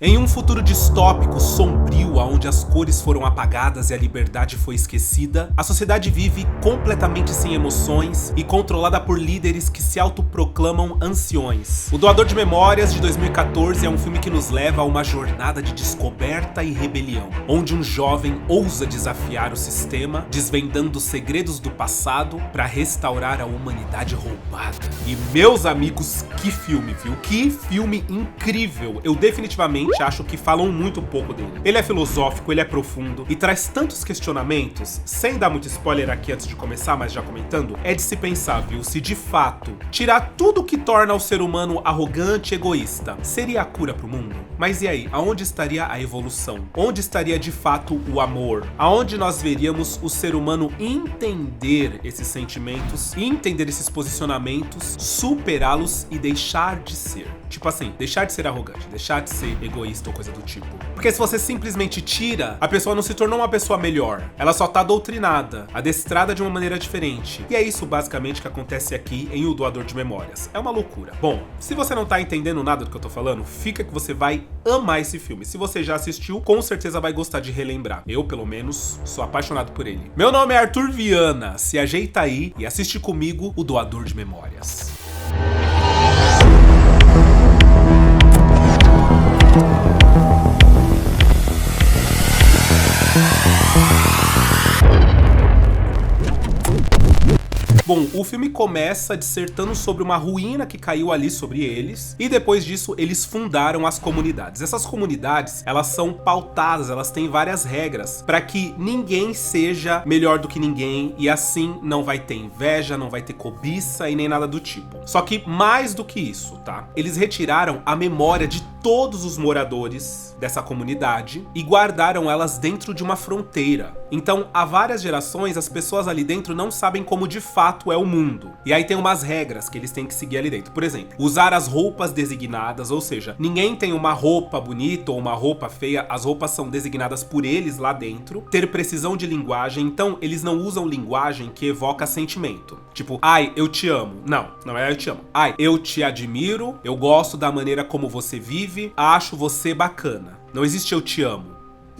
Em um futuro distópico, sombrio, onde as cores foram apagadas e a liberdade foi esquecida, a sociedade vive completamente sem emoções e controlada por líderes que se autoproclamam anciões. O Doador de Memórias, de 2014, é um filme que nos leva a uma jornada de descoberta e rebelião, onde um jovem ousa desafiar o sistema, desvendando os segredos do passado para restaurar a humanidade roubada. E meus amigos, que filme, viu? Que filme incrível! Eu definitivamente acho que falam muito pouco dele. Ele é filosófico, ele é profundo e traz tantos questionamentos, sem dar muito spoiler aqui antes de começar, mas já comentando, é de se pensar, viu? Se de fato tirar tudo que torna o ser humano arrogante e egoísta seria a cura pro mundo? Mas e aí, aonde estaria a evolução? Onde estaria de fato o amor? Aonde nós veríamos o ser humano entender esses sentimentos, entender esses posicionamentos, superá-los e deixar de ser? Tipo assim, deixar de ser arrogante, deixar de ser egoísta ou coisa do tipo. Porque se você simplesmente tira, a pessoa não se tornou uma pessoa melhor. Ela só tá doutrinada, adestrada de uma maneira diferente. E é isso basicamente que acontece aqui em O Doador de Memórias. É uma loucura. Bom, se você não tá entendendo nada do que eu tô falando, fica que você vai amar esse filme. Se você já assistiu, com certeza vai gostar de relembrar. Eu, pelo menos, sou apaixonado por ele. Meu nome é Arthur Viana. Se ajeita aí e assiste comigo O Doador de Memórias. Bom, o filme começa dissertando sobre uma ruína que caiu ali sobre eles, e depois disso eles fundaram as comunidades. Essas comunidades, elas são pautadas, elas têm várias regras para que ninguém seja melhor do que ninguém, e assim não vai ter inveja, não vai ter cobiça e nem nada do tipo. Só que mais do que isso, tá? Eles retiraram a memória de todos os moradores dessa comunidade e guardaram elas dentro de uma fronteira. Então, há várias gerações, as pessoas ali dentro não sabem como de fato é o mundo. E aí tem umas regras que eles têm que seguir ali dentro. Por exemplo, usar as roupas designadas, ou seja, ninguém tem uma roupa bonita ou uma roupa feia, as roupas são designadas por eles lá dentro. Ter precisão de linguagem, então eles não usam linguagem que evoca sentimento. Tipo, ai, eu te amo. Não, não é eu te amo. Ai, eu te admiro, eu gosto da maneira como você vive, acho você bacana. Não existe eu te amo.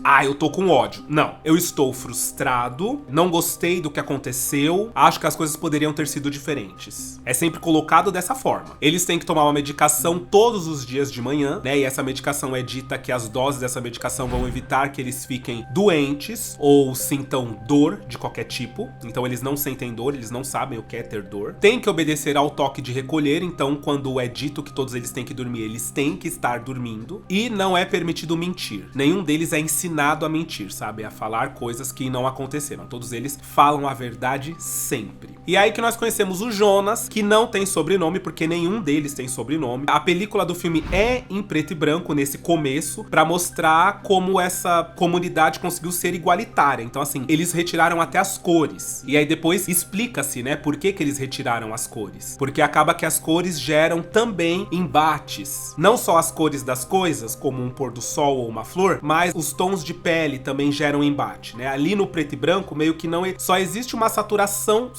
Ah, eu tô com ódio. Não, eu estou frustrado, não gostei do que aconteceu, acho que as coisas poderiam ter sido diferentes. É sempre colocado dessa forma. Eles têm que tomar uma medicação todos os dias de manhã, né? E essa medicação é dita que as doses dessa medicação vão evitar que eles fiquem doentes ou sintam dor de qualquer tipo. Então eles não sentem dor, eles não sabem o que é ter dor. Tem que obedecer ao toque de recolher, então quando é dito que todos eles têm que dormir, eles têm que estar dormindo. E não é permitido mentir. Nenhum deles é ensinado a mentir, sabe? A falar coisas que não aconteceram. Todos eles falam a verdade sempre. E aí que nós conhecemos o Jonas, que não tem sobrenome, porque nenhum deles tem sobrenome. A película do filme é em preto e branco nesse começo, pra mostrar como essa comunidade conseguiu ser igualitária. Então assim, eles retiraram até as cores. E aí depois explica-se, né, por que eles retiraram as cores. Porque acaba que as cores geram também embates. Não só as cores das coisas, como um pôr do sol ou uma flor, mas os tons de pele também geram embate, né? Ali no preto e branco, meio que não só existe uma saturação?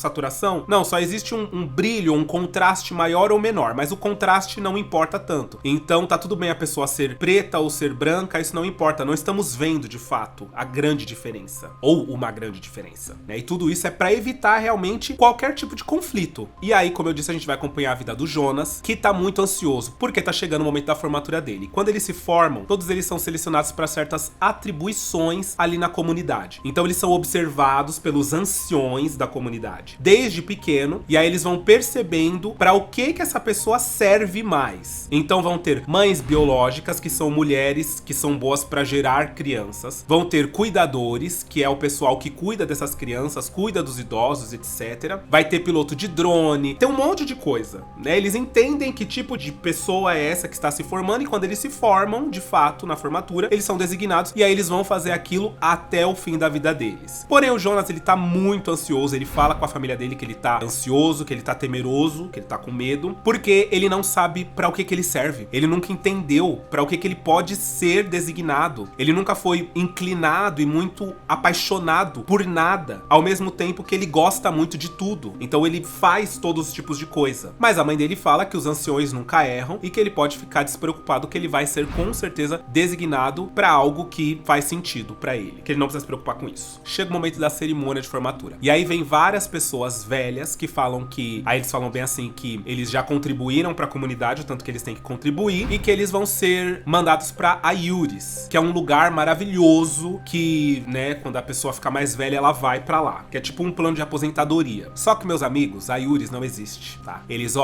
Não, só existe um brilho, um contraste maior ou menor, mas o contraste não importa tanto. Então tá tudo bem a pessoa ser preta ou ser branca, isso não importa, não estamos vendo de fato a grande diferença, ou uma grande diferença, né? E tudo isso é pra evitar realmente qualquer tipo de conflito. E aí, como eu disse, a gente vai acompanhar a vida do Jonas, que tá muito ansioso, porque tá chegando o momento da formatura dele. Quando eles se formam, todos eles são selecionados para certas atribuições ali na comunidade. Então eles são observados pelos anciões da comunidade desde pequeno, e aí eles vão percebendo para o que essa pessoa serve mais. Então vão ter mães biológicas, que são mulheres que são boas para gerar crianças, vão ter cuidadores, que é o pessoal que cuida dessas crianças, cuida dos idosos, etc. Vai ter piloto de drone, tem um monte de coisa, né? Eles entendem que tipo de pessoa é essa que está se formando, e quando eles se formam, de fato, na formatura, eles são designados, e aí eles vão fazer aquilo até o fim da vida deles. Porém, o Jonas, ele tá muito ansioso, ele fala com a família dele que ele tá ansioso, que ele tá temeroso, que ele tá com medo, porque ele não sabe pra o que ele serve. Ele nunca entendeu pra o que ele pode ser designado. Ele nunca foi inclinado e muito apaixonado por nada, ao mesmo tempo que ele gosta muito de tudo. Então ele faz todos os tipos de coisa. Mas a mãe dele fala que os anciões nunca erram e que ele pode ficar despreocupado, que ele vai ser com certeza designado pra algo que faz sentido pra ele, que ele não precisa se preocupar com isso. Chega o momento da cerimônia de formatura. E aí vem várias pessoas velhas que falam que, aí eles falam bem assim, que eles já contribuíram pra comunidade, o tanto que eles têm que contribuir, e que eles vão ser mandados pra Aiuris, que é um lugar maravilhoso que, né, quando a pessoa fica mais velha, ela vai pra lá, que é tipo um plano de aposentadoria. Só que, meus amigos, Aiuris não existe, tá? Eles,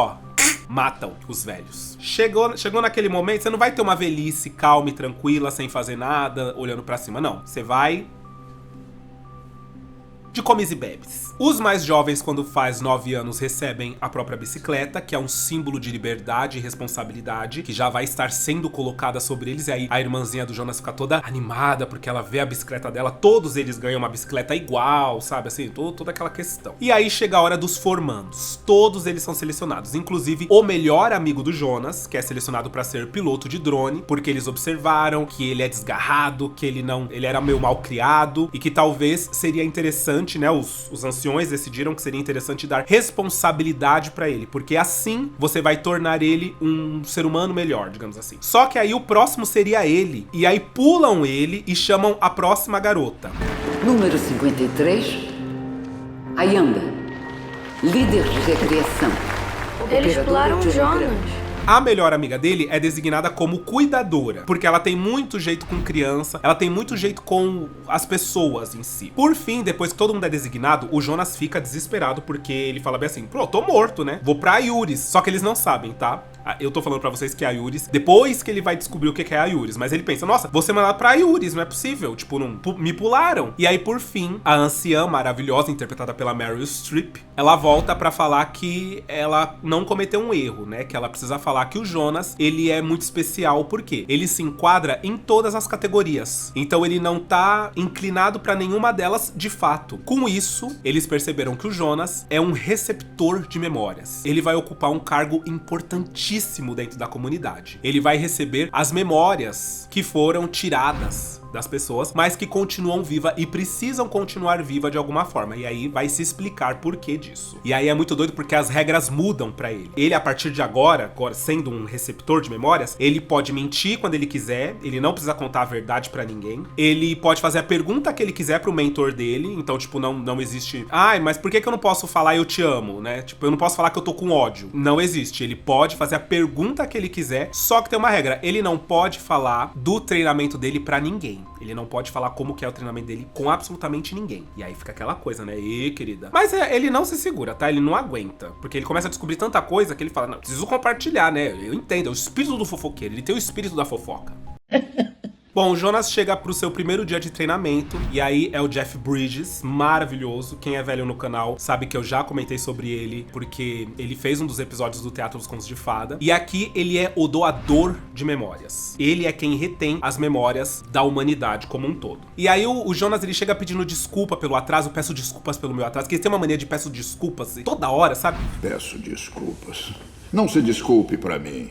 matam os velhos. Chegou naquele momento, você não vai ter uma velhice calma e tranquila, sem fazer nada, olhando pra cima, não. Você vai de comes e bebes. Os mais jovens, quando faz 9 anos, recebem a própria bicicleta, que é um símbolo de liberdade e responsabilidade, que já vai estar sendo colocada sobre eles. E aí a irmãzinha do Jonas fica toda animada, porque ela vê a bicicleta dela. Todos eles ganham uma bicicleta igual, sabe? Assim, toda aquela questão. E aí chega a hora dos formandos. Todos eles são selecionados, inclusive o melhor amigo do Jonas, que é selecionado para ser piloto de drone, porque eles observaram que ele é desgarrado, que ele era meio mal criado, e que talvez seria interessante, né? Os anciões decidiram que seria interessante dar responsabilidade pra ele, porque assim você vai tornar ele um ser humano melhor, digamos assim. Só que aí o próximo seria ele, e aí pulam ele e chamam a próxima garota. Número 53, Ayanda, líder de recriação. Eles pularam o Jonas. A melhor amiga dele é designada como cuidadora, porque ela tem muito jeito com criança, ela tem muito jeito com as pessoas em si. Por fim, depois que todo mundo é designado, o Jonas fica desesperado, porque ele fala bem assim, pô, tô morto, né? Vou pra Aiuris. Só que eles não sabem, tá? Eu tô falando pra vocês que é Aiuris, depois que ele vai descobrir o que é Aiuris, mas ele pensa, nossa, vou ser mandado pra Aiuris, não é possível, tipo, me pularam. E aí, por fim, a anciã maravilhosa, interpretada pela Meryl Streep, ela volta pra falar que ela não cometeu um erro, né, que ela precisa falar que o Jonas, ele é muito especial, porque ele se enquadra em todas as categorias, então ele não tá inclinado pra nenhuma delas de fato. Com isso, eles perceberam que o Jonas é um receptor de memórias. Ele vai ocupar um cargo importantíssimo dentro da comunidade. Ele vai receber as memórias que foram tiradas das pessoas, mas que continuam viva e precisam continuar viva de alguma forma. E aí vai se explicar por que disso. E aí é muito doido porque as regras mudam pra ele. Ele, a partir de agora sendo um receptor de memórias, ele pode mentir quando ele quiser, ele não precisa contar a verdade pra ninguém. Ele pode fazer a pergunta que ele quiser pro mentor dele, então, tipo, não existe... Ai, mas por que eu não posso falar eu te amo, né? Tipo, eu não posso falar que eu tô com ódio. Não existe. Ele pode fazer a pergunta que ele quiser, só que tem uma regra. Ele não pode falar do treinamento dele pra ninguém. Ele não pode falar como que é o treinamento dele com absolutamente ninguém. E aí fica aquela coisa, né? Querida. Mas ele não se segura, tá? Ele não aguenta. Porque ele começa a descobrir tanta coisa que ele fala, não, preciso compartilhar, né? Eu entendo, é o espírito do fofoqueiro. Ele tem o espírito da fofoca. Bom, o Jonas chega pro seu primeiro dia de treinamento, e aí é o Jeff Bridges, maravilhoso. Quem é velho no canal sabe que eu já comentei sobre ele, porque ele fez um dos episódios do Teatro dos Contos de Fada. E aqui ele é o doador de memórias. Ele é quem retém as memórias da humanidade como um todo. E aí o Jonas, ele chega pedindo desculpa pelo atraso, peço desculpas pelo meu atraso, que ele tem uma mania de peço desculpas toda hora, sabe? Peço desculpas. Não se desculpe pra mim.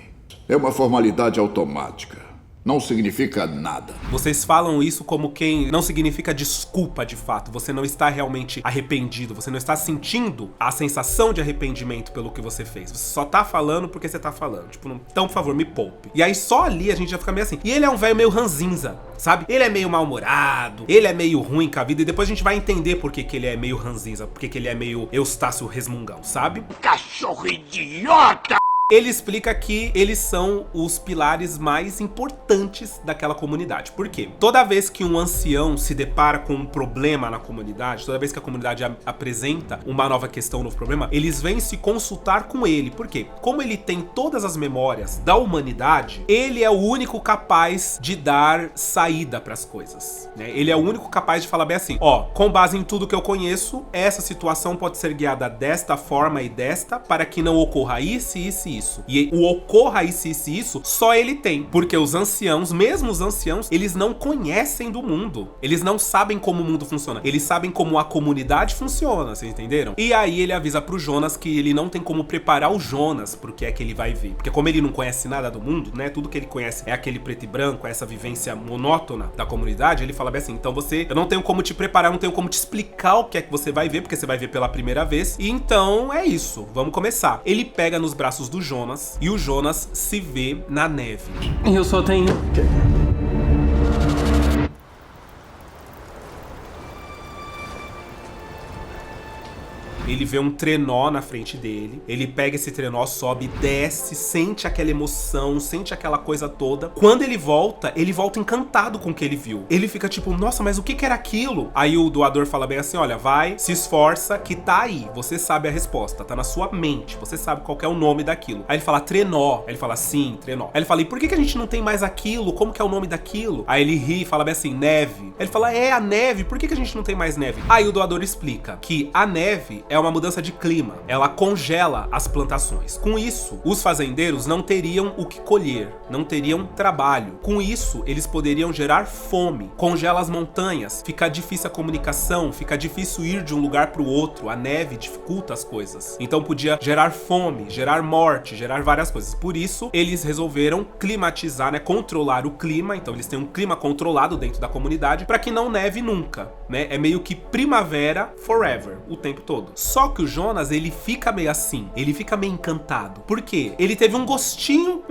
É uma formalidade automática. Não significa nada. Vocês falam isso como quem não significa desculpa de fato. Você não está realmente arrependido. Você não está sentindo a sensação de arrependimento pelo que você fez. Você só tá falando porque você tá falando. Tipo, então, por favor, me poupe. E aí só ali a gente já fica meio assim. E ele é um velho meio ranzinza, sabe? Ele é meio mal-humorado, ele é meio ruim com a vida. E depois a gente vai entender por que ele é meio ranzinza. Por que ele é meio Eustácio Resmungão, sabe? Cachorro idiota! Ele explica que eles são os pilares mais importantes daquela comunidade. Por quê? Toda vez que um ancião se depara com um problema na comunidade, toda vez que a comunidade apresenta uma nova questão, um novo problema, eles vêm se consultar com ele. Por quê? Como ele tem todas as memórias da humanidade, ele é o único capaz de dar saída para as coisas, né? Ele é o único capaz de falar bem assim, ó, com base em tudo que eu conheço, essa situação pode ser guiada desta forma e desta, para que não ocorra isso, isso e isso. isso. E o ocorra isso, só ele tem. Porque os anciãos, mesmo os anciãos, eles não conhecem do mundo. Eles não sabem como o mundo funciona. Eles sabem como a comunidade funciona, vocês entenderam? E aí ele avisa pro Jonas que ele não tem como preparar o Jonas pro que é que ele vai ver. Porque como ele não conhece nada do mundo, né? Tudo que ele conhece é aquele preto e branco, essa vivência monótona da comunidade. Ele fala bem assim, então eu não tenho como te preparar, não tenho como te explicar o que é que você vai ver, porque você vai ver pela primeira vez. E então é isso, vamos começar. Ele pega nos braços do Jonas e o Jonas se vê na neve. Eu só tenho... Ele vê um trenó na frente dele, ele pega esse trenó, sobe, desce, sente aquela emoção, sente aquela coisa toda. Quando ele volta encantado com o que ele viu. Ele fica tipo, nossa, mas o que era aquilo? Aí o doador fala bem assim, olha, vai, se esforça que tá aí, você sabe a resposta, tá na sua mente, você sabe qual que é o nome daquilo. Aí ele fala, trenó. Aí ele fala, sim, trenó. Aí ele fala, e por que a gente não tem mais aquilo? Como que é o nome daquilo? Aí ele ri e fala bem assim, neve. Aí ele fala, é a neve, por que a gente não tem mais neve? Aí o doador explica que a neve é uma mudança de clima, ela congela as plantações. Com isso, os fazendeiros não teriam o que colher, não teriam trabalho. Com isso, eles poderiam gerar fome, congela as montanhas, fica difícil a comunicação, fica difícil ir de um lugar para o outro, a neve dificulta as coisas. Então podia gerar fome, gerar morte, gerar várias coisas. Por isso, eles resolveram climatizar, né, controlar o clima, então eles têm um clima controlado dentro da comunidade para que não neve nunca, né? É meio que primavera forever, o tempo todo. Só que o Jonas, ele fica meio assim, ele fica meio encantado. Por quê? Ele teve um gostinho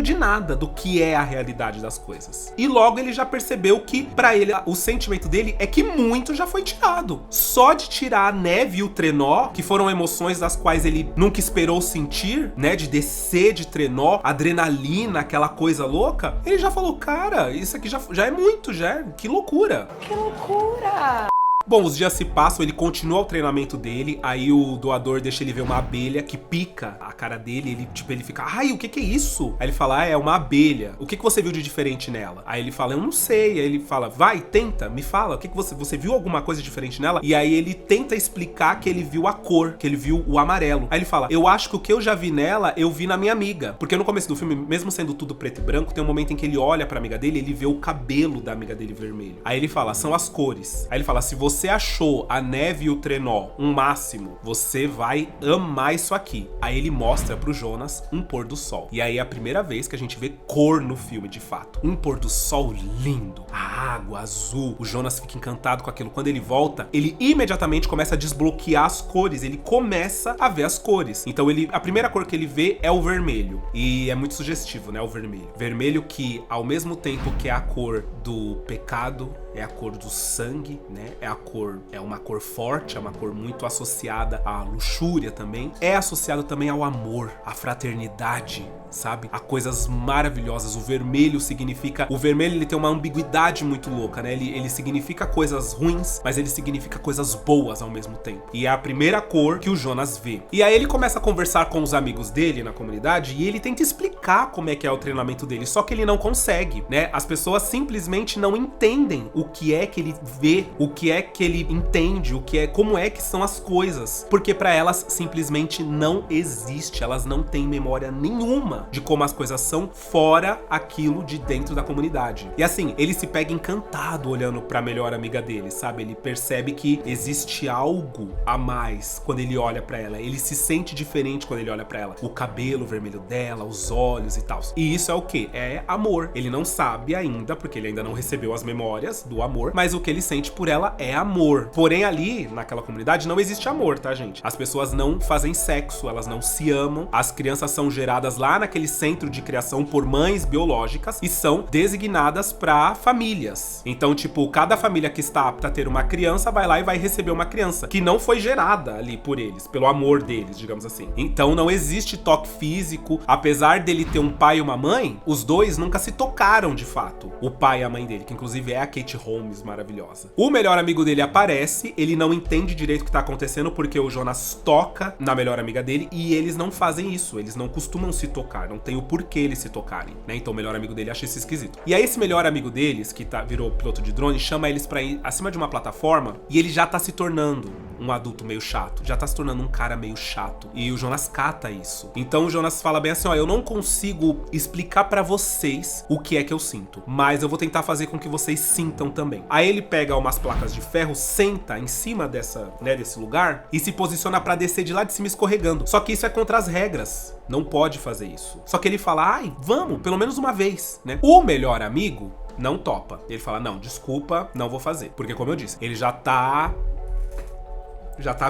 de nada do que é a realidade das coisas. E logo ele já percebeu que, pra ele, o sentimento dele é que muito já foi tirado. Só de tirar a neve e o trenó, que foram emoções das quais ele nunca esperou sentir, né? De descer de trenó, adrenalina, aquela coisa louca, ele já falou, cara, isso aqui já é muito, que loucura. Que loucura! Bom, os dias se passam, ele continua o treinamento dele, aí o doador deixa ele ver uma abelha que pica a cara dele, ele fica, ai, o que é isso? Aí ele fala, é uma abelha, o que você viu de diferente nela? Aí ele fala, eu não sei, aí ele fala, vai, tenta, me fala, o que você viu alguma coisa diferente nela? E aí ele tenta explicar que ele viu a cor, que ele viu o amarelo. Aí ele fala, eu acho que o que eu já vi nela, eu vi na minha amiga, porque no começo do filme, mesmo sendo tudo preto e branco, tem um momento em que ele olha pra amiga dele, ele vê o cabelo da amiga dele vermelho. Aí ele fala, são as cores. Aí ele fala, se você achou a neve e o trenó um máximo, você vai amar isso aqui. Aí ele mostra pro Jonas um pôr do sol. E aí é a primeira vez que a gente vê cor no filme, de fato. Um pôr do sol lindo, a água azul. O Jonas fica encantado com aquilo. Quando ele volta, ele imediatamente começa a desbloquear as cores. Ele começa a ver as cores. Então a primeira cor que ele vê é o vermelho. E é muito sugestivo, né, o vermelho. Vermelho que, ao mesmo tempo que é a cor do pecado, é a cor do sangue, né? É uma cor forte, é uma cor muito associada à luxúria também. É associado também ao amor, à fraternidade, sabe? A coisas maravilhosas. O vermelho ele tem uma ambiguidade muito louca, né? Ele significa coisas ruins, mas ele significa coisas boas ao mesmo tempo. E é a primeira cor que o Jonas vê. E aí ele começa a conversar com os amigos dele na comunidade e ele tenta explicar como é que é o treinamento dele, só que ele não consegue, né? As pessoas simplesmente não entendem o que é que ele vê, o que é que ele entende, como é que são as coisas, porque pra elas simplesmente não existe, elas não têm memória nenhuma de como as coisas são fora aquilo de dentro da comunidade. E assim, ele se pega encantado olhando pra melhor amiga dele, sabe? Ele percebe que existe algo a mais quando ele olha pra ela, ele se sente diferente quando ele olha pra ela, o cabelo vermelho dela, os olhos e tal. E isso é o quê? É amor. Ele não sabe ainda, porque ele ainda não recebeu as memórias do amor, mas o que ele sente por ela é amor. Porém, ali, naquela comunidade, não existe amor, tá, gente? As pessoas não fazem sexo, elas não se amam, as crianças são geradas lá naquele centro de criação por mães biológicas e são designadas pra famílias. Então, tipo, cada família que está apta a ter uma criança vai lá e vai receber uma criança que não foi gerada ali por eles, pelo amor deles, digamos assim. Então, não existe toque físico. Apesar dele ter um pai e uma mãe, os dois nunca se tocaram de fato. O pai e a mãe dele, que inclusive é a Kate Holmes maravilhosa. O melhor amigo dele aparece, ele não entende direito o que tá acontecendo porque o Jonas toca na melhor amiga dele e eles não fazem isso, eles não costumam se tocar, não tem o porquê eles se tocarem, né? Então o melhor amigo dele acha isso esquisito. E aí esse melhor amigo deles, que virou piloto de drone, chama eles pra ir acima de uma plataforma e ele já tá se tornando um adulto meio chato, já tá se tornando um cara meio chato. E o Jonas cata isso. Então o Jonas fala bem assim, ó, eu não consigo explicar pra vocês o que é que eu sinto, mas eu vou tentar fazer com que vocês sintam também. Aí ele pega umas placas de ferro, senta em cima dessa, né, desse lugar e se posiciona pra descer de lá de cima escorregando. Só que isso é contra as regras. Não pode fazer isso. Só que ele fala, ai, vamos, pelo menos uma vez, né? O melhor amigo não topa. Ele fala, não, desculpa, não vou fazer. Porque, como eu disse, ele já tá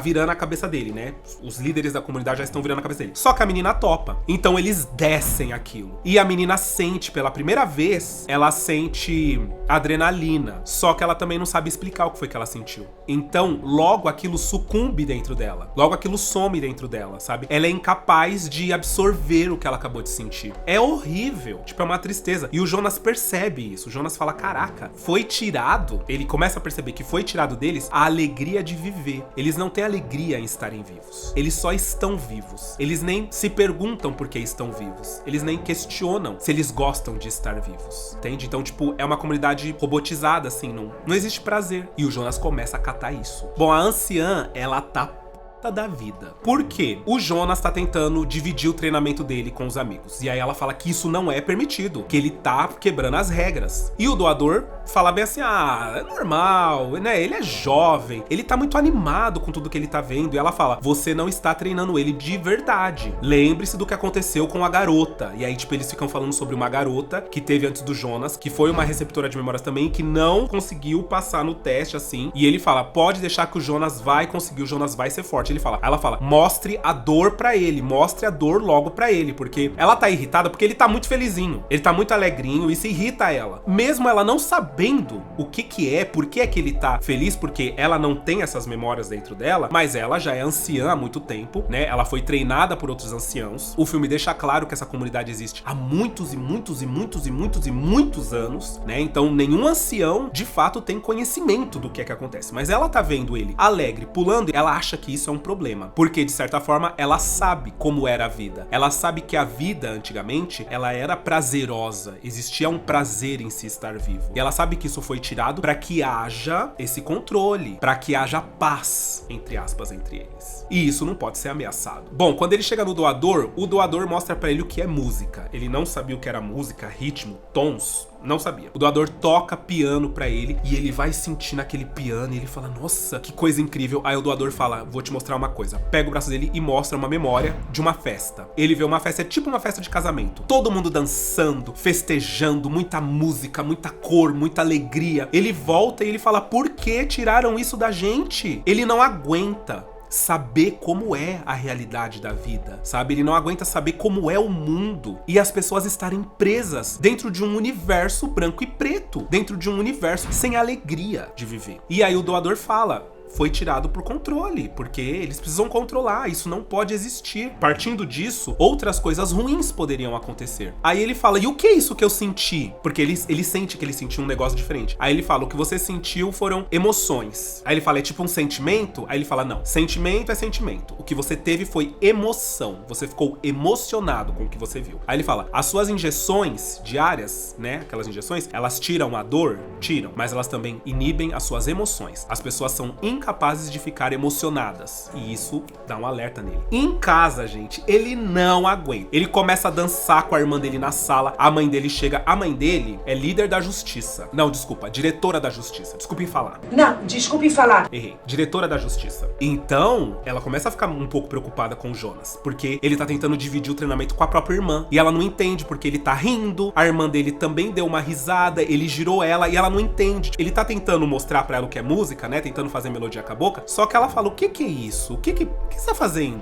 virando a cabeça dele, né? Os líderes da comunidade já estão virando a cabeça dele. Só que a menina topa. Então eles descem aquilo. E a menina sente, pela primeira vez, ela sente adrenalina. Só que ela também não sabe explicar o que foi que ela sentiu. Então, logo aquilo sucumbe dentro dela. Logo aquilo some dentro dela, sabe? Ela é incapaz de absorver o que ela acabou de sentir. É horrível. Tipo, é uma tristeza. E o Jonas percebe isso. O Jonas fala, caraca, foi tirado. Ele começa a perceber que foi tirado deles a alegria de viver. Eles não têm alegria em estarem vivos. Eles só estão vivos. Eles nem se perguntam por que estão vivos. Eles nem questionam se eles gostam de estar vivos. Entende? Então, tipo, é uma comunidade robotizada, assim. Não existe prazer. E o Jonas começa a catar isso. Bom, a anciã, ela tá da vida. Por quê? O Jonas tá tentando dividir o treinamento dele com os amigos. E aí ela fala que isso não é permitido, que ele tá quebrando as regras. E o doador fala bem assim, ah, é normal, né? Ele é jovem, ele tá muito animado com tudo que ele tá vendo. E ela fala, você não está treinando ele de verdade. Lembre-se do que aconteceu com a garota. E aí, tipo, eles ficam falando sobre uma garota que teve antes do Jonas, que foi uma receptora de memórias também, que não conseguiu passar no teste, assim. E ele fala, pode deixar que o Jonas vai conseguir, o Jonas vai ser forte. Ela fala, mostre a dor pra ele, mostre a dor logo pra ele, porque ela tá irritada porque ele tá muito felizinho, ele tá muito alegrinho, isso irrita ela. Mesmo ela não sabendo o que é, por que é que ele tá feliz, porque ela não tem essas memórias dentro dela, mas ela já é anciã há muito tempo, né? Ela foi treinada por outros anciãos. O filme deixa claro que essa comunidade existe há muitos e muitos e muitos e muitos e muitos anos, né? Então nenhum ancião de fato tem conhecimento do que é que acontece, mas ela tá vendo ele alegre, pulando, e ela acha que isso é um problema, porque de certa forma ela sabe como era a vida. Ela sabe que a vida antigamente, ela era prazerosa, existia um prazer em se estar vivo. E ela sabe que isso foi tirado para que haja esse controle, para que haja paz, entre aspas, entre eles. E isso não pode ser ameaçado. Bom, quando ele chega no doador, o doador mostra para ele o que é música. Ele não sabia o que era música, ritmo, tons. Não sabia. O doador toca piano pra ele e ele vai sentindo aquele piano e ele fala, nossa, que coisa incrível. Aí o doador fala, vou te mostrar uma coisa. Pega o braço dele e mostra uma memória de uma festa. Ele vê uma festa, é tipo uma festa de casamento. Todo mundo dançando, festejando, muita música, muita cor, muita alegria. Ele volta e ele fala, por que tiraram isso da gente? Ele não aguenta saber como é a realidade da vida, sabe? Ele não aguenta saber como é o mundo e as pessoas estarem presas dentro de um universo branco e preto, dentro de um universo sem alegria de viver. E aí o doador fala, foi tirado por controle, porque eles precisam controlar, isso não pode existir. Partindo disso, outras coisas ruins poderiam acontecer. Aí ele fala, e o que é isso que eu senti? Porque ele sente que ele sentiu um negócio diferente. Aí ele fala, o que você sentiu foram emoções. Aí ele fala, é tipo um sentimento? Aí ele fala, não, sentimento é sentimento. O que você teve foi emoção. Você ficou emocionado com o que você viu. Aí ele fala, as suas injeções diárias, né, aquelas injeções, elas tiram a dor? Tiram, mas elas também inibem as suas emoções. As pessoas são incapazes de ficar emocionadas. E isso dá um alerta nele. Em casa, gente, ele não aguenta. Ele começa a dançar com a irmã dele na sala. A mãe dele chega. A mãe dele é líder da justiça. Não, desculpa, diretora da justiça. Desculpem falar. Não, desculpe falar. Errei. Diretora da justiça. Então, ela começa a ficar um pouco preocupada com o Jonas, porque ele tá tentando dividir o treinamento com a própria irmã. E ela não entende, porque ele tá rindo. A irmã dele também deu uma risada. Ele girou ela e ela não entende. Ele tá tentando mostrar pra ela o que é música, né? Tentando fazer melodia com a boca, só que ela fala, o que é isso? O que você tá fazendo?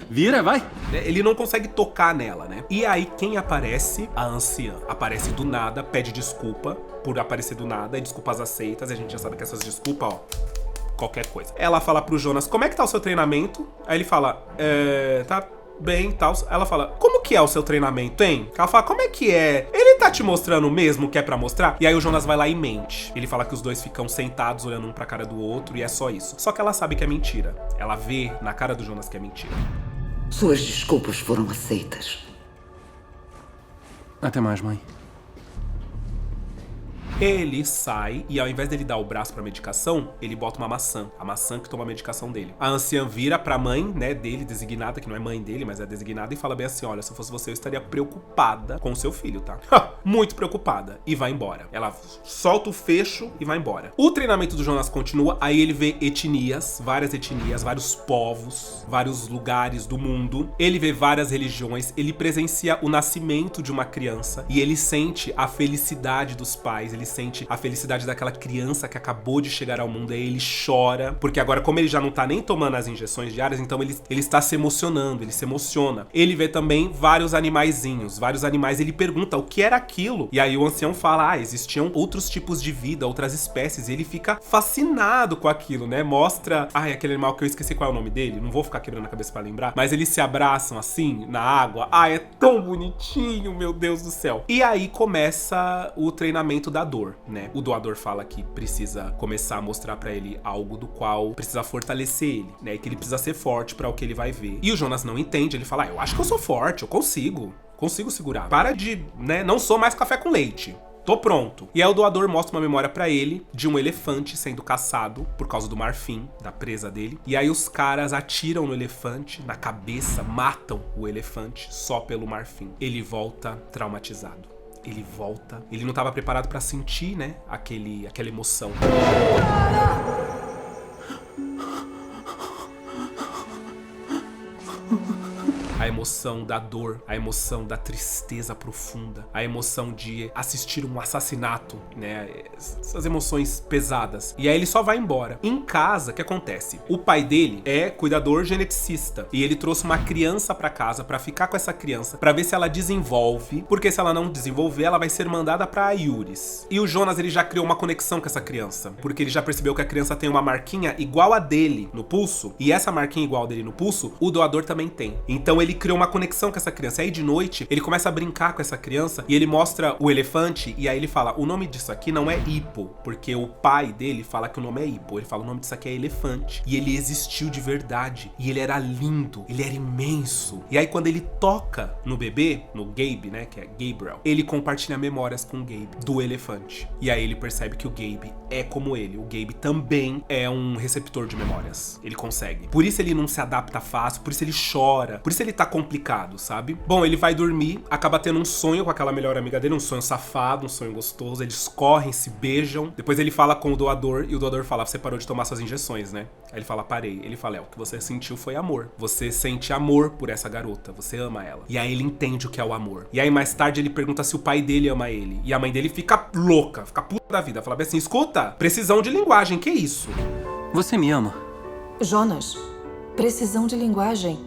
Vira, vai! Ele não consegue tocar nela, né? E aí quem aparece? A anciã. Aparece do nada, pede desculpa por aparecer do nada, e desculpas aceitas, e a gente já sabe que essas desculpas, ó, qualquer coisa. Ela fala pro Jonas, como é que tá o seu treinamento? Aí ele fala, tá bem, tal. Ela fala, como que é o seu treinamento, hein? Ela fala, como é que é? Ele tá te mostrando mesmo o que é pra mostrar? E aí o Jonas vai lá e mente. Ele fala que os dois ficam sentados olhando um pra cara do outro e é só isso. Só que ela sabe que é mentira. Ela vê na cara do Jonas que é mentira. Suas desculpas foram aceitas. Até mais, mãe. Ele sai e ao invés dele dar o braço pra medicação, ele bota uma maçã. A maçã que toma a medicação dele. A anciã vira pra mãe, né, dele, designada, que não é mãe dele, mas é designada, e fala bem assim, olha, se eu fosse você, eu estaria preocupada com o seu filho, tá? Muito preocupada. E vai embora. Ela solta o fecho e vai embora. O treinamento do Jonas continua, aí ele vê etnias, vários povos, vários lugares do mundo. Ele vê várias religiões, ele presencia o nascimento de uma criança e ele sente a felicidade dos pais, ele sente a felicidade daquela criança que acabou de chegar ao mundo, aí ele chora, porque agora como ele já não tá nem tomando as injeções diárias, então ele está se emocionando, ele se emociona. Ele vê também vários animais, ele pergunta o que era aquilo, e aí o ancião fala, existiam outros tipos de vida, outras espécies, e ele fica fascinado com aquilo, né, mostra, aquele animal que eu esqueci qual é o nome dele, não vou ficar quebrando a cabeça pra lembrar, mas eles se abraçam assim, na água, é tão bonitinho, meu Deus do céu. E aí começa o treinamento da dor, né, o doador fala que precisa começar a mostrar pra ele algo do qual precisa fortalecer ele, né, e que ele precisa ser forte pra o que ele vai ver. E o Jonas não entende, ele fala, eu acho que eu sou forte, eu consigo segurar. Para de, né, não sou mais café com leite. Tô pronto. E aí o doador mostra uma memória pra ele de um elefante sendo caçado por causa do marfim, da presa dele. E aí os caras atiram no elefante, na cabeça, matam o elefante só pelo marfim. Ele volta traumatizado. Ele não tava preparado pra sentir, né, aquela emoção. A emoção da dor, a emoção da tristeza profunda, a emoção de assistir um assassinato, né? Essas emoções pesadas. E aí ele só vai embora. Em casa, o que acontece? O pai dele é cuidador geneticista e ele trouxe uma criança pra casa pra ficar com essa criança, pra ver se ela desenvolve, porque se ela não desenvolver, ela vai ser mandada pra Ayuris. E o Jonas, ele já criou uma conexão com essa criança, porque ele já percebeu que a criança tem uma marquinha igual a dele no pulso, e essa marquinha igual a dele no pulso, o doador também tem. Então ele criou uma conexão com essa criança. E aí de noite, ele começa a brincar com essa criança e ele mostra o elefante e aí ele fala, o nome disso aqui não é hippo, porque o pai dele fala que o nome é hippo. Ele fala, o nome disso aqui é elefante. E ele existiu de verdade. E ele era lindo, ele era imenso. E aí quando ele toca no bebê, no Gabe, né, que é Gabriel, ele compartilha memórias com o Gabe, do elefante. E aí ele percebe que o Gabe é como ele. O Gabe também é um receptor de memórias. Ele consegue. Por isso ele não se adapta fácil, por isso ele chora, por isso ele tá complicado, sabe? Bom, ele vai dormir, acaba tendo um sonho com aquela melhor amiga dele, um sonho safado, um sonho gostoso, eles correm, se beijam, depois ele fala com o doador, e o doador fala, você parou de tomar suas injeções, né? Aí ele fala, parei. Ele fala, o que você sentiu foi amor. Você sente amor por essa garota, você ama ela. E aí ele entende o que é o amor. E aí mais tarde ele pergunta se o pai dele ama ele, e a mãe dele fica louca, fica puta da vida, fala bem assim, escuta, precisão de linguagem, que isso? Você me ama? Jonas, precisão de linguagem,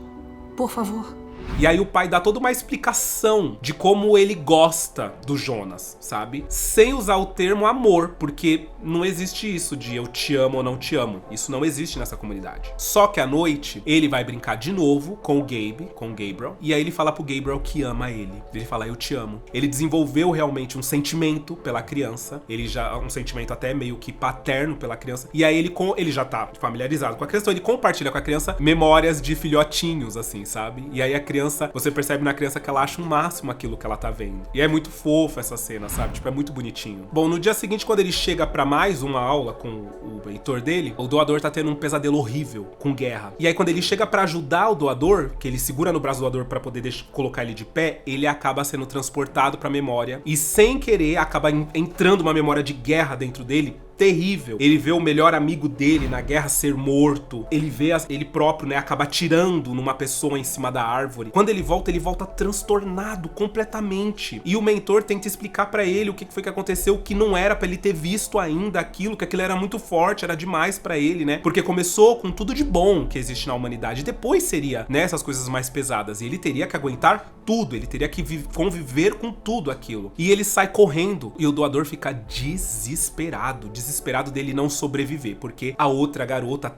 por favor. E aí o pai dá toda uma explicação de como ele gosta do Jonas, sabe? Sem usar o termo amor, porque não existe isso de eu te amo ou não te amo. Isso não existe nessa comunidade. Só que à noite, ele vai brincar de novo com o Gabe, com o Gabriel, e aí ele fala pro Gabriel que ama ele. Ele fala, eu te amo. Ele desenvolveu realmente um sentimento pela criança, ele já, um sentimento até meio que paterno pela criança, e aí ele já tá familiarizado com a criança, então ele compartilha com a criança memórias de filhotinhos, assim, sabe? E aí a criança, você percebe na criança que ela acha o máximo aquilo que ela tá vendo. E é muito fofo essa cena, sabe? Tipo, é muito bonitinho. Bom, no dia seguinte, quando ele chega pra mais uma aula com o mentor dele, o doador tá tendo um pesadelo horrível com guerra. E aí quando ele chega pra ajudar o doador, que ele segura no braço do doador pra poder colocar ele de pé, ele acaba sendo transportado pra memória e sem querer acaba entrando uma memória de guerra dentro dele, terrível. Ele vê o melhor amigo dele na guerra ser morto. Ele vê ele próprio, né, acaba atirando numa pessoa em cima da árvore. Quando ele volta transtornado completamente. E o mentor tenta explicar pra ele o que foi que aconteceu, que não era pra ele ter visto ainda aquilo, que aquilo era muito forte, era demais pra ele, né? Porque começou com tudo de bom que existe na humanidade. Depois seria, né, essas coisas mais pesadas. E ele teria que aguentar tudo. Ele teria que conviver com tudo aquilo. E ele sai correndo. E o doador fica desesperado desesperado dele não sobreviver, porque a outra garota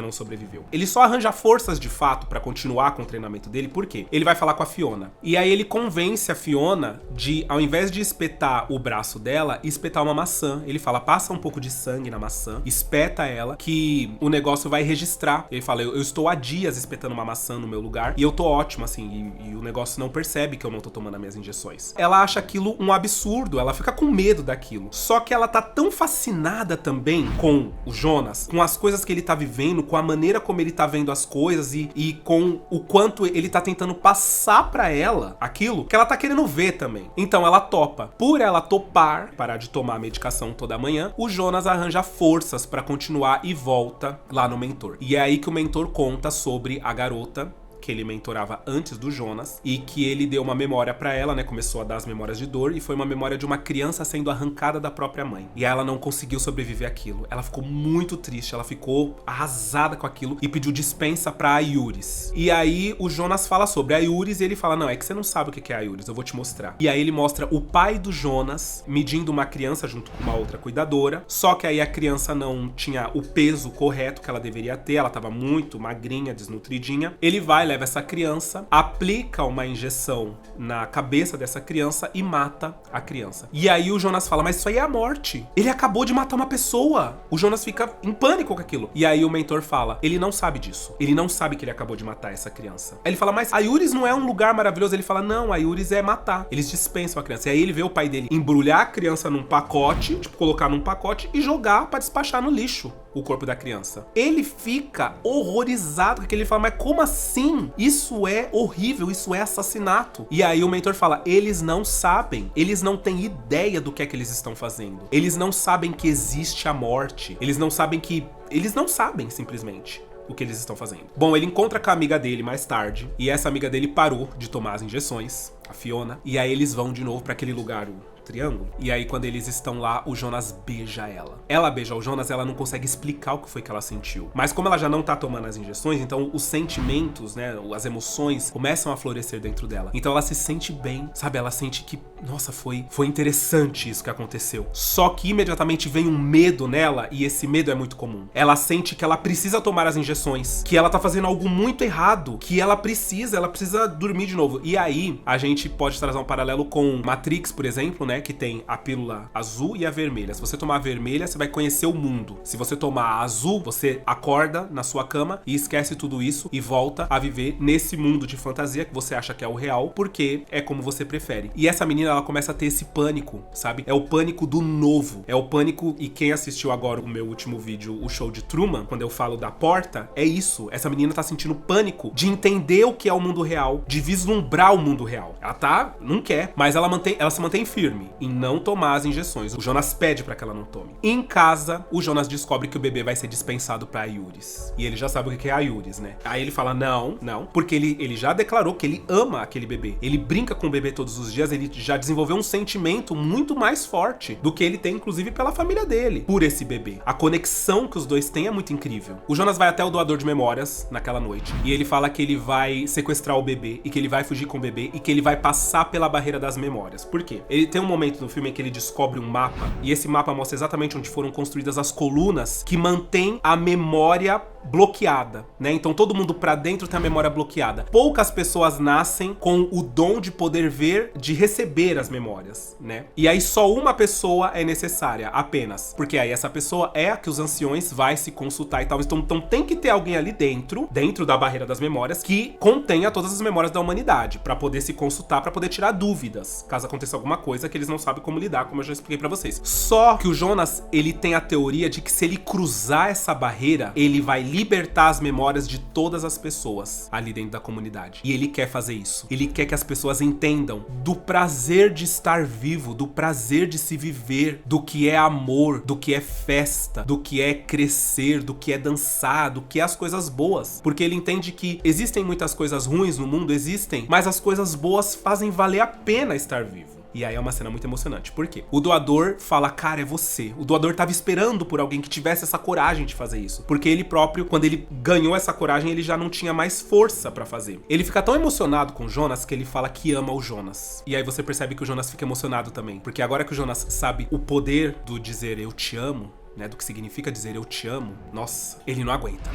não sobreviveu. Ele só arranja forças de fato pra continuar com o treinamento dele, por quê? Ele vai falar com a Fiona. E aí ele convence a Fiona de, ao invés de espetar o braço dela, espetar uma maçã. Ele fala, passa um pouco de sangue na maçã, espeta ela, que o negócio vai registrar. Ele fala, eu estou há dias espetando uma maçã no meu lugar, e eu tô ótimo, assim, e o negócio não percebe que eu não tô tomando as minhas injeções. Ela acha aquilo um absurdo, ela fica com medo daquilo. Só que ela tá tão fascinada também com o Jonas, com as coisas que ele tá vivendo, com a maneira como ele tá vendo as coisas e com o quanto ele tá tentando passar pra ela aquilo, que ela tá querendo ver também. Então ela topa. Por ela topar, parar de tomar a medicação toda manhã, o Jonas arranja forças pra continuar e volta lá no mentor. E é aí que o mentor conta sobre a garota que ele mentorava antes do Jonas, e que ele deu uma memória pra ela, né, começou a dar as memórias de dor, e foi uma memória de uma criança sendo arrancada da própria mãe. E ela não conseguiu sobreviver àquilo. Ela ficou muito triste, ela ficou arrasada com aquilo e pediu dispensa pra Ayuris. E aí o Jonas fala sobre a Ayuris e ele fala, não, é que você não sabe o que é a Ayuris, eu vou te mostrar. E aí ele mostra o pai do Jonas medindo uma criança junto com uma outra cuidadora, só que aí a criança não tinha o peso correto que ela deveria ter, ela tava muito magrinha, desnutridinha. Ele vai, leva essa criança, aplica uma injeção na cabeça dessa criança e mata a criança. E aí o Jonas fala, mas isso aí é a morte. Ele acabou de matar uma pessoa. O Jonas fica em pânico com aquilo. E aí o mentor fala, ele não sabe disso. Ele não sabe que ele acabou de matar essa criança. Aí ele fala, mas Ayuris não é um lugar maravilhoso? Ele fala, não, Ayuris é matar. Eles dispensam a criança. E aí ele vê o pai dele embrulhar a criança num pacote, tipo, colocar num pacote e jogar pra despachar no lixo o corpo da criança. Ele fica horrorizado com aquilo. Ele fala, mas como assim? Isso é horrível, isso é assassinato. E aí o mentor fala, eles não sabem, eles não têm ideia do que é que eles estão fazendo. Eles não sabem que existe a morte. Eles não sabem simplesmente o que eles estão fazendo. Bom, ele encontra com a amiga dele mais tarde, e essa amiga dele parou de tomar as injeções, a Fiona, e aí eles vão de novo pra aquele lugar, o triângulo. E aí quando eles estão lá, o Jonas beija ela. Ela beija o Jonas, ela não consegue explicar o que foi que ela sentiu. Mas como ela já não tá tomando as injeções, então os sentimentos, né, as emoções começam a florescer dentro dela. Então ela se sente bem, sabe? Ela sente que, nossa, foi interessante isso que aconteceu. Só que imediatamente vem um medo nela, e esse medo é muito comum. Ela sente que ela precisa tomar as injeções, que ela tá fazendo algo muito errado, que ela precisa dormir de novo. E aí a gente pode trazer um paralelo com Matrix, por exemplo, né, que tem a pílula azul e a vermelha. Se você tomar a vermelha, você vai conhecer o mundo. Se você tomar a azul, você acorda na sua cama e esquece tudo isso e volta a viver nesse mundo de fantasia que você acha que é o real, porque é como você prefere. E essa menina, ela começa a ter esse pânico, sabe? É o pânico do novo. É o pânico, e quem assistiu agora o meu último vídeo, o show de Truman, quando eu falo da porta, é isso. Essa menina tá sentindo pânico de entender o que é o mundo real, de vislumbrar o mundo real. Ela não quer, mas ela se mantém firme em não tomar as injeções. O Jonas pede pra que ela não tome. Em casa, o Jonas descobre que o bebê vai ser dispensado pra Ayuris. E ele já sabe o que é Ayuris, né? Aí ele fala, não, porque ele já declarou que ele ama aquele bebê. Ele brinca com o bebê todos os dias, ele já desenvolveu um sentimento muito mais forte do que ele tem, inclusive, pela família dele, por esse bebê. A conexão que os dois têm é muito incrível. O Jonas vai até o doador de memórias naquela noite, e ele fala que ele vai sequestrar o bebê, e que ele vai fugir com o bebê, e que ele vai passar pela barreira das memórias. Por quê? Ele tem um momento no filme em que ele descobre um mapa, e esse mapa mostra exatamente onde foram construídas as colunas que mantêm a memória bloqueada, né? Então todo mundo pra dentro tem a memória bloqueada. Poucas pessoas nascem com o dom de poder ver, de receber as memórias, né? E aí só uma pessoa é necessária, apenas. Porque aí essa pessoa é a que os anciões vai se consultar e tal. Então tem que ter alguém ali dentro da barreira das memórias, que contenha todas as memórias da humanidade, pra poder se consultar, pra poder tirar dúvidas, caso aconteça alguma coisa que eles não sabem como lidar, como eu já expliquei pra vocês. Só que o Jonas, ele tem a teoria de que se ele cruzar essa barreira, ele vai libertar as memórias de todas as pessoas ali dentro da comunidade. E ele quer fazer isso. Ele quer que as pessoas entendam do prazer de estar vivo, do prazer de se viver, do que é amor, do que é festa, do que é crescer, do que é dançar, do que é as coisas boas. Porque ele entende que existem muitas coisas ruins no mundo, existem, mas as coisas boas fazem valer a pena estar vivo. E aí é uma cena muito emocionante. Por quê? O doador fala, cara, é você. O doador tava esperando por alguém que tivesse essa coragem de fazer isso. Porque ele próprio, quando ele ganhou essa coragem, ele já não tinha mais força pra fazer. Ele fica tão emocionado com o Jonas que ele fala que ama o Jonas. E aí você percebe que o Jonas fica emocionado também. Porque agora que o Jonas sabe o poder do dizer eu te amo, né, do que significa dizer eu te amo, nossa, ele não aguenta.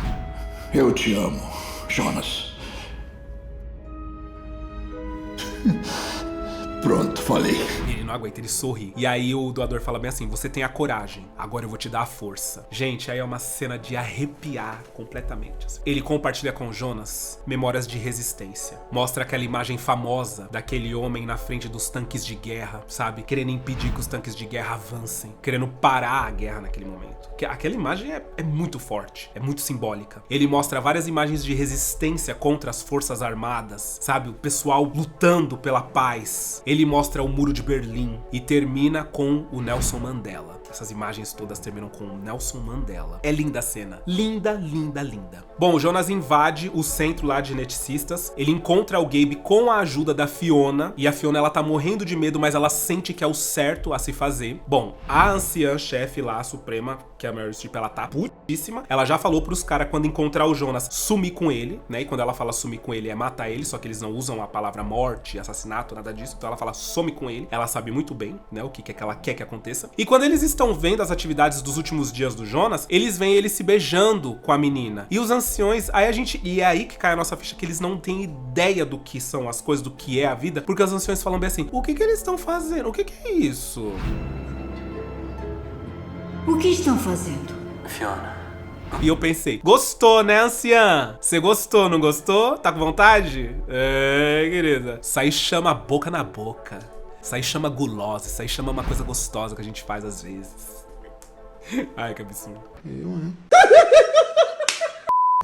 Eu te amo, Jonas. Pronto, falei. Ele não aguenta, ele sorri. E aí o doador fala bem assim, você tem a coragem, agora eu vou te dar a força. Gente, aí é uma cena de arrepiar completamente. Assim. Ele compartilha com o Jonas memórias de resistência. Mostra aquela imagem famosa daquele homem na frente dos tanques de guerra, sabe? Querendo impedir que os tanques de guerra avancem. Querendo parar a guerra naquele momento. Aquela imagem é muito forte, é muito simbólica. Ele mostra várias imagens de resistência contra as forças armadas, sabe? O pessoal lutando pela paz. Ele mostra o Muro de Berlim e termina com o Nelson Mandela. Essas imagens todas terminam com o Nelson Mandela. É linda a cena. Linda, linda, linda. Bom, o Jonas invade o centro lá de geneticistas. Ele encontra o Gabe com a ajuda da Fiona. E a Fiona, ela tá morrendo de medo, mas ela sente que é o certo a se fazer. Bom, a anciã chefe lá, a suprema, que é a Meryl Streep, ela tá putíssima. Ela já falou pros caras, quando encontrar o Jonas, sumir com ele, né? E quando ela fala sumir com ele, é matar ele. Só que eles não usam a palavra morte, assassinato, nada disso. Então ela fala some com ele. Ela sabe muito bem, né? O que ela quer que aconteça. E quando eles estão vendo as atividades dos últimos dias do Jonas, eles veem ele se beijando com a menina. E os anciões, e é aí que cai a nossa ficha, que eles não têm ideia do que são as coisas, do que é a vida, porque os anciões falam bem assim, o que eles estão fazendo? O que é isso? O que estão fazendo? Fiona. E eu pensei, gostou, né, anciã? Você gostou, não gostou? Tá com vontade? É, querida. Isso aí chama boca na boca. Isso aí chama gulosa. Isso aí chama uma coisa gostosa que a gente faz às vezes. Ai, que absurdo.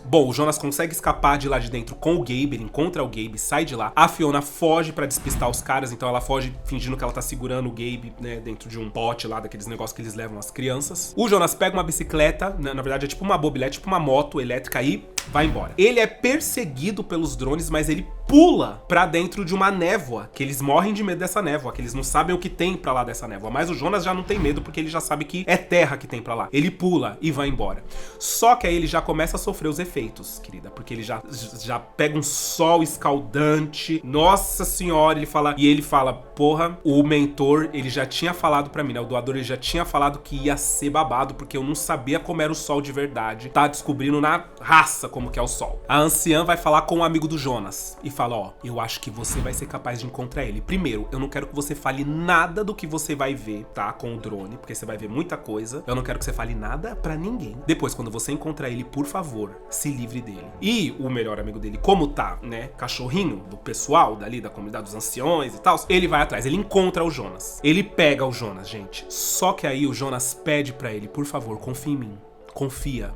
Bom, o Jonas consegue escapar de lá de dentro com o Gabe, ele encontra o Gabe, sai de lá. A Fiona foge pra despistar os caras, então ela foge fingindo que ela tá segurando o Gabe, né, dentro de um pote lá, daqueles negócios que eles levam as crianças. O Jonas pega uma bicicleta, na verdade é tipo uma bobilete, tipo uma moto elétrica e vai embora. Ele é perseguido pelos drones, mas ele pula pra dentro de uma névoa, que eles morrem de medo dessa névoa, que eles não sabem o que tem pra lá dessa névoa. Mas o Jonas já não tem medo, porque ele já sabe que é terra que tem pra lá. Ele pula e vai embora. Só que aí ele já começa a sofrer os efeitos, querida, porque ele já pega um sol escaldante. Nossa senhora, ele fala, porra, o mentor, ele já tinha falado pra mim, né? O doador, ele já tinha falado que ia ser babado, porque eu não sabia como era o sol de verdade. Tá descobrindo na raça como que é o sol. A anciã vai falar com um amigo do Jonas e fala, ó, eu acho que você vai ser capaz de encontrar ele. Primeiro, eu não quero que você fale nada do que você vai ver, tá? Com o drone, porque você vai ver muita coisa. Eu não quero que você fale nada pra ninguém. Depois, quando você encontrar ele, por favor, se livre dele. E o melhor amigo dele, como tá, né, cachorrinho do pessoal dali, da comunidade dos anciões e tal, ele vai atrás, ele encontra o Jonas. Ele pega o Jonas, gente. Só que aí o Jonas pede pra ele, por favor, confia em mim. Confia,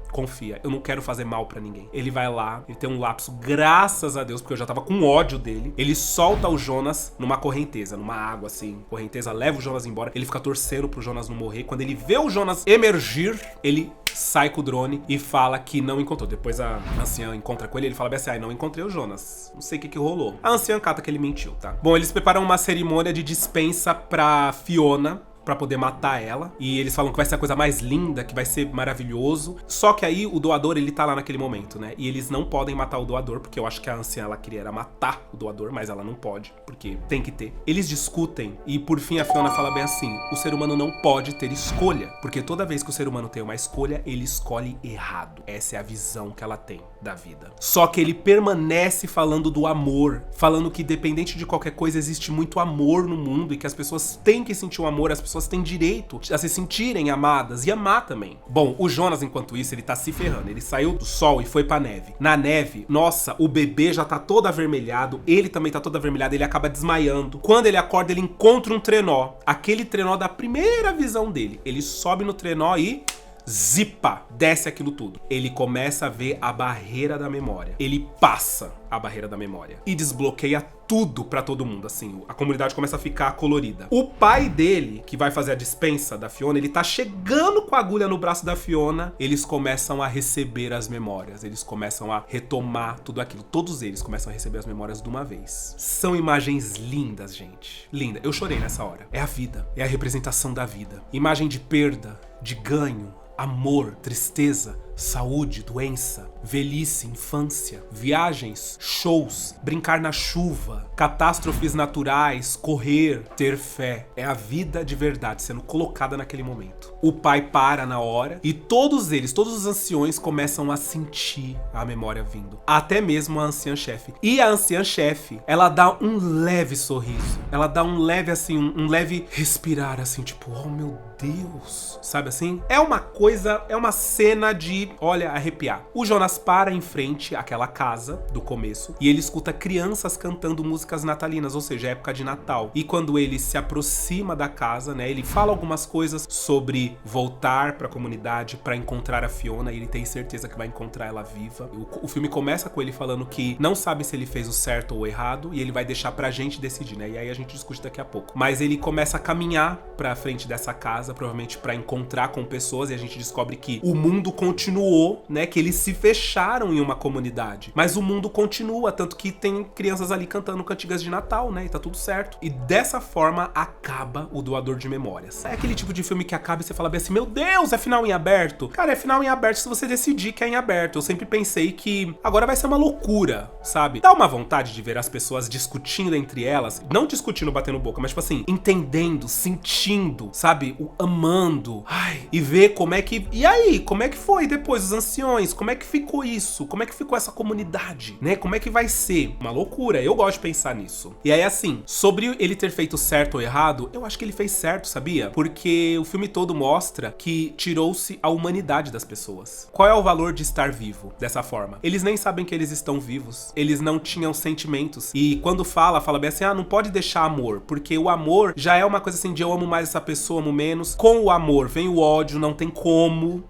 eu não quero fazer mal pra ninguém. Ele vai lá, ele tem um lapso, graças a Deus, porque eu já tava com ódio dele. Ele solta o Jonas numa correnteza, numa água assim, correnteza, leva o Jonas embora. Ele fica torcendo pro Jonas não morrer. Quando ele vê o Jonas emergir, ele sai com o drone e fala que não encontrou. Depois a anciã encontra com ele, ele fala bem assim, não encontrei o Jonas, não sei o que rolou. A anciã cata que ele mentiu, tá? Bom, eles preparam uma cerimônia de dispensa pra Fiona, pra poder matar ela. E eles falam que vai ser a coisa mais linda, que vai ser maravilhoso. Só que aí o doador, ele tá lá naquele momento, né? E eles não podem matar o doador, porque eu acho que a anciã, ela queria era matar o doador, mas ela não pode, porque tem que ter. Eles discutem e por fim a Fiona fala bem assim, o ser humano não pode ter escolha, porque toda vez que o ser humano tem uma escolha, ele escolhe errado. Essa é a visão que ela tem da vida. Só que ele permanece falando do amor, falando que independente de qualquer coisa, existe muito amor no mundo e que as pessoas têm que sentir o amor, as pessoas têm direito a se sentirem amadas e amar também. Bom, o Jonas, enquanto isso, ele tá se ferrando. Ele saiu do sol e foi pra neve. Na neve, nossa, o bebê já tá todo avermelhado, ele também tá todo avermelhado, ele acaba desmaiando. Quando ele acorda, ele encontra um trenó. Aquele trenó da primeira visão dele. Ele sobe no trenó e... zipa, desce aquilo tudo. Ele começa a ver a barreira da memória. Ele passa a barreira da memória. E desbloqueia tudo pra todo mundo, assim. A comunidade começa a ficar colorida. O pai dele, que vai fazer a dispensa da Fiona, ele tá chegando com a agulha no braço da Fiona. Eles começam a receber as memórias. Eles começam a retomar tudo aquilo. Todos eles começam a receber as memórias de uma vez. São imagens lindas, gente. Linda. Eu chorei nessa hora. É a vida. É a representação da vida. Imagem de perda, de ganho, amor, tristeza, saúde, doença, velhice, infância, viagens, shows, brincar na chuva, catástrofes naturais, correr, ter fé. É a vida de verdade sendo colocada naquele momento. O pai para na hora e todos eles, todos os anciões começam a sentir a memória vindo. Até mesmo a anciã-chefe. E a anciã-chefe, ela dá um leve sorriso. Ela dá um leve, assim, um leve respirar, assim, tipo, oh meu Deus. Sabe assim? É uma coisa, é uma cena de, olha, arrepiar. O Jonas para em frente àquela casa do começo e ele escuta crianças cantando músicas natalinas, ou seja, época de Natal. E quando ele se aproxima da casa, né, ele fala algumas coisas sobre voltar pra comunidade pra encontrar a Fiona e ele tem certeza que vai encontrar ela viva. O filme começa com ele falando que não sabe se ele fez o certo ou o errado e ele vai deixar pra gente decidir, né? E aí a gente discute daqui a pouco. Mas ele começa a caminhar pra frente dessa casa, provavelmente pra encontrar com pessoas, e a gente descobre que o mundo continuou, né, que eles se fecharam em uma comunidade, mas o mundo continua, tanto que tem crianças ali cantando cantigas de Natal, né, e tá tudo certo. E dessa forma acaba o Doador de Memórias. É aquele tipo de filme que acaba e você fala bem assim, meu Deus, é final em aberto? Cara, é final em aberto se você decidir que é em aberto. Eu sempre pensei que agora vai ser uma loucura, sabe? Dá uma vontade de ver as pessoas discutindo entre elas, não discutindo, batendo boca, mas tipo assim, entendendo, sentindo, sabe? Amando. Ai, e ver como é que... E aí, como é que foi depois os anciões? Como é que ficou isso? Como é que ficou essa comunidade? Né? Como é que vai ser? Uma loucura. Eu gosto de pensar nisso. E aí, assim, sobre ele ter feito certo ou errado, eu acho que ele fez certo, sabia? Porque o filme todo mostra que tirou-se a humanidade das pessoas. Qual é o valor de estar vivo dessa forma? Eles nem sabem que eles estão vivos. Eles não tinham sentimentos. E quando fala bem assim, ah, não pode deixar amor, porque o amor já é uma coisa assim de eu amo mais essa pessoa, amo menos. Com o amor vem o ódio, não tem como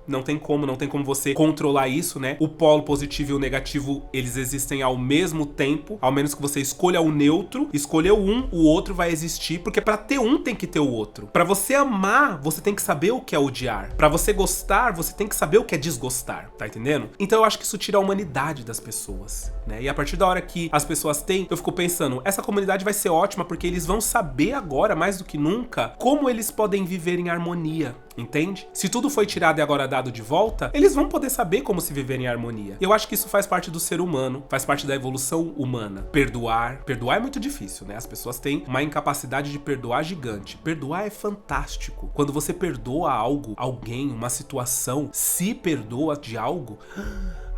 você controlar isso, né? O polo positivo e o negativo, eles existem ao mesmo tempo, ao menos que você escolha o neutro. Escolheu um, o outro vai existir, porque pra ter um tem que ter o outro. Pra você amar, você tem que saber o que é odiar. Pra você gostar, você tem que saber o que é desgostar, tá entendendo? Então eu acho que isso tira a humanidade das pessoas, né? E a partir da hora que as pessoas têm, eu fico pensando, essa comunidade vai ser ótima porque eles vão saber agora, mais do que nunca, como eles podem viver em harmonia. Entende? Se tudo foi tirado e agora dado de volta, eles vão poder saber como se viver em harmonia. Eu acho que isso faz parte do ser humano, faz parte da evolução humana. Perdoar é muito difícil, né? As pessoas têm uma incapacidade de perdoar gigante. Perdoar é fantástico. Quando você perdoa algo, alguém, uma situação, se perdoa de algo...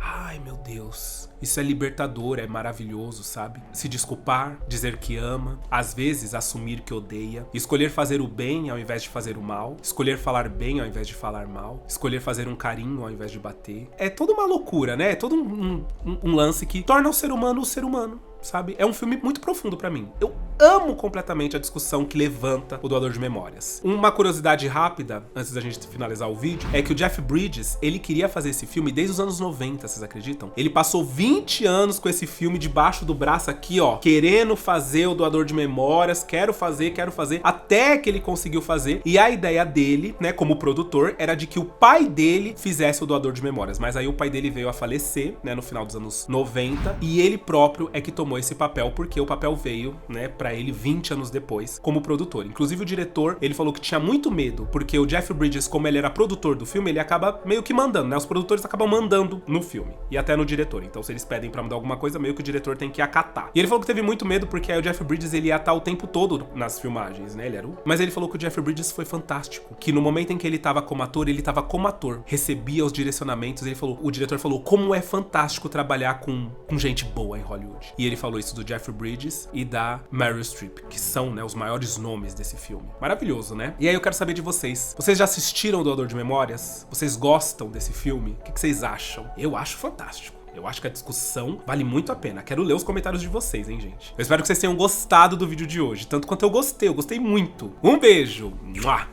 Ai, meu Deus. Isso é libertador, é maravilhoso, sabe? Se desculpar, dizer que ama, às vezes assumir que odeia, escolher fazer o bem ao invés de fazer o mal, escolher falar bem ao invés de falar mal, escolher fazer um carinho ao invés de bater. É toda uma loucura, né? É todo um lance que torna o ser humano, sabe? É um filme muito profundo pra mim. Eu amo completamente a discussão que levanta o Doador de Memórias. Uma curiosidade rápida, antes da gente finalizar o vídeo, é que o Jeff Bridges, ele queria fazer esse filme desde os anos 90, vocês acreditam? Ele passou 20 anos com esse filme debaixo do braço aqui, ó, querendo fazer o Doador de Memórias, quero fazer, até que ele conseguiu fazer. E a ideia dele, né, como produtor, era de que o pai dele fizesse o Doador de Memórias. Mas aí o pai dele veio a falecer, né, no final dos anos 90, e ele próprio é que tomou esse papel, porque o papel veio, né, pra ele 20 anos depois, como produtor. Inclusive o diretor, ele falou que tinha muito medo, porque o Jeff Bridges, como ele era produtor do filme, ele acaba meio que mandando, né, os produtores acabam mandando no filme, e até no diretor. Então se eles pedem pra mudar alguma coisa, meio que o diretor tem que acatar. E ele falou que teve muito medo, porque aí o Jeff Bridges, ele ia estar o tempo todo nas filmagens, né, Mas ele falou que o Jeff Bridges foi fantástico, que no momento em que ele tava como ator, recebia os direcionamentos, o diretor falou, como é fantástico trabalhar com gente boa em Hollywood. E ele falou isso do Jeff Bridges e da Meryl Streep, que são, né, os maiores nomes desse filme. Maravilhoso, né? E aí eu quero saber de vocês. Vocês já assistiram o Doador de Memórias? Vocês gostam desse filme? O que vocês acham? Eu acho fantástico. Eu acho que a discussão vale muito a pena. Quero ler os comentários de vocês, hein, gente? Eu espero que vocês tenham gostado do vídeo de hoje, tanto quanto eu gostei muito. Um beijo!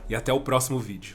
E até o próximo vídeo.